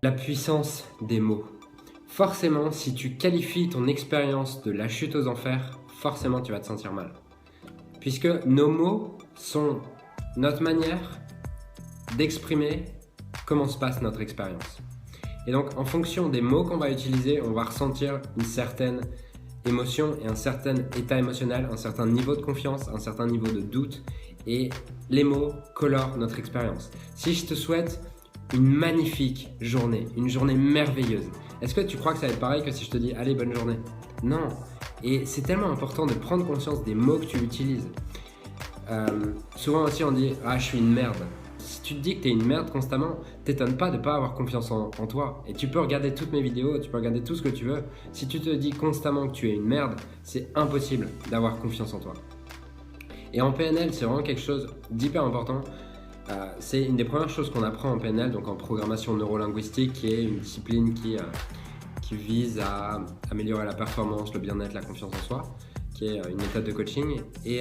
La puissance des mots. Forcément, si tu qualifies ton expérience de la chute aux enfers, forcément tu vas te sentir mal. Puisque nos mots sont notre manière d'exprimer comment se passe notre expérience. Et donc, en fonction des mots qu'on va utiliser, on va ressentir une certaine émotion et un certain état émotionnel, un certain niveau de confiance, un certain niveau de doute. Et les mots colorent notre expérience. Si je te souhaite une magnifique journée, une journée merveilleuse, est-ce que tu crois que ça va être pareil que si je te dis « Allez, bonne journée » ? Non. Et c'est tellement important de prendre conscience des mots que tu utilises. Souvent aussi on dit « Ah, je suis une merde ». Si tu te dis que tu es une merde constamment, t'étonne pas de ne pas avoir confiance en toi. Et tu peux regarder toutes mes vidéos, tu peux regarder tout ce que tu veux. Si tu te dis constamment que tu es une merde, c'est impossible d'avoir confiance en toi. Et en PNL, c'est vraiment quelque chose d'hyper important. C'est une des premières choses qu'on apprend en PNL, donc en programmation neurolinguistique, qui est une discipline qui vise à améliorer la performance, le bien-être, la confiance en soi, qui est une méthode de coaching. Et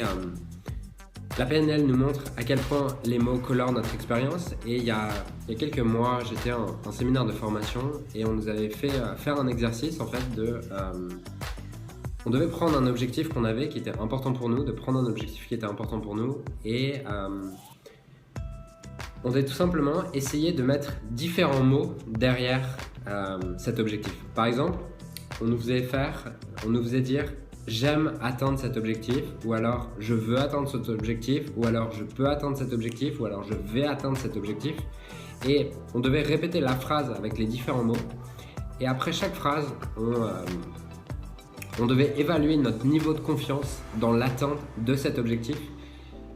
la PNL nous montre à quel point les mots colorent notre expérience. Et il y a quelques mois, j'étais à un séminaire de formation et on nous avait fait faire un exercice en fait on devait prendre un objectif qu'on avait qui était important pour nous, et on devait tout simplement essayer de mettre différents mots derrière cet objectif. Par exemple, on nous faisait dire j'aime atteindre cet objectif, ou alors je veux atteindre cet objectif, ou alors je peux atteindre cet objectif, ou alors je vais atteindre cet objectif. Et on devait répéter la phrase avec les différents mots. Et après chaque phrase, on devait évaluer notre niveau de confiance dans l'atteinte de cet objectif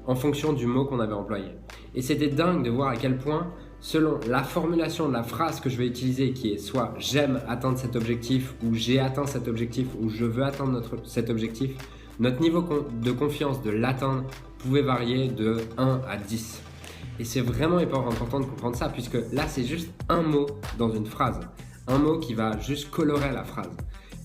en fonction du mot qu'on avait employé. Et c'était dingue de voir à quel point, selon la formulation de la phrase que je vais utiliser, qui est soit « j'aime atteindre cet objectif » ou « j'ai atteint cet objectif » ou « je veux atteindre cet objectif », notre niveau de confiance de l'atteindre pouvait varier de 1 à 10. Et c'est vraiment important de comprendre ça, puisque là, c'est juste un mot dans une phrase. Un mot qui va juste colorer la phrase.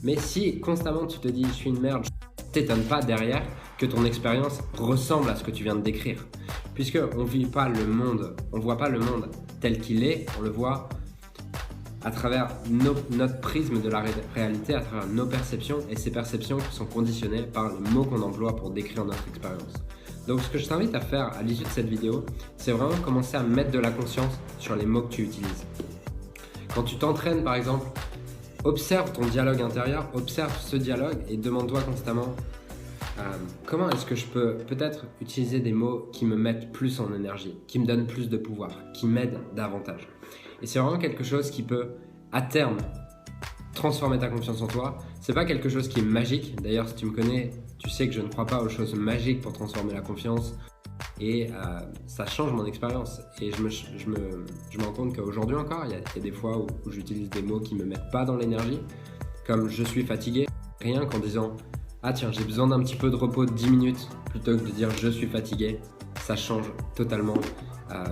Mais si constamment tu te dis « je suis une merde », t'étonne pas derrière que ton expérience ressemble à ce que tu viens de décrire. Puisqu'on vit pas le monde, on voit pas le monde tel qu'il est, on le voit à travers notre prisme de la réalité, à travers nos perceptions, et ces perceptions qui sont conditionnées par les mots qu'on emploie pour décrire notre expérience. Donc ce que je t'invite à faire à l'issue de cette vidéo, c'est vraiment commencer à mettre de la conscience sur les mots que tu utilises. Quand tu t'entraînes par exemple, observe ton dialogue intérieur, observe ce dialogue et demande-toi constamment comment est-ce que je peux peut-être utiliser des mots qui me mettent plus en énergie, qui me donnent plus de pouvoir, qui m'aident davantage. Et c'est vraiment quelque chose qui peut, à terme, transformer ta confiance en toi. C'est pas quelque chose qui est magique. D'ailleurs, si tu me connais, tu sais que je ne crois pas aux choses magiques pour transformer la confiance. Et ça change mon expérience. Et je me rends compte qu'aujourd'hui encore, il y a des fois où j'utilise des mots qui me mettent pas dans l'énergie, comme je suis fatigué. Rien qu'en disant ah tiens, j'ai besoin d'un petit peu de repos de 10 minutes plutôt que de dire je suis fatigué, ça change totalement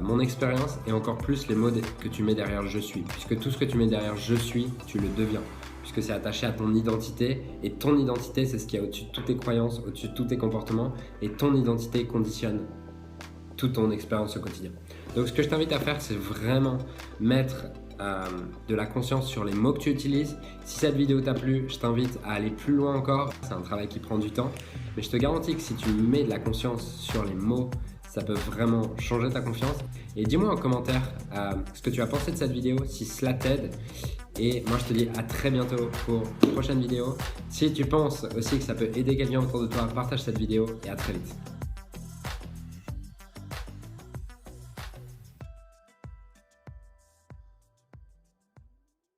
mon expérience et encore plus les mots que tu mets derrière je suis. Puisque tout ce que tu mets derrière je suis, tu le deviens. Puisque c'est attaché à ton identité et ton identité, c'est ce qu'il y a au-dessus de toutes tes croyances, au-dessus de tous tes comportements et ton identité conditionne toute ton expérience au quotidien. Donc ce que je t'invite à faire, c'est vraiment mettre de la conscience sur les mots que tu utilises. Si cette vidéo t'a plu, je t'invite à aller plus loin encore. C'est un travail qui prend du temps, mais je te garantis que si tu mets de la conscience sur les mots, ça peut vraiment changer ta confiance. Et dis-moi en commentaire ce que tu as pensé de cette vidéo, si cela t'aide. Et moi, je te dis à très bientôt pour une prochaine vidéo. Si tu penses aussi que ça peut aider quelqu'un autour de toi, partage cette vidéo et à très vite.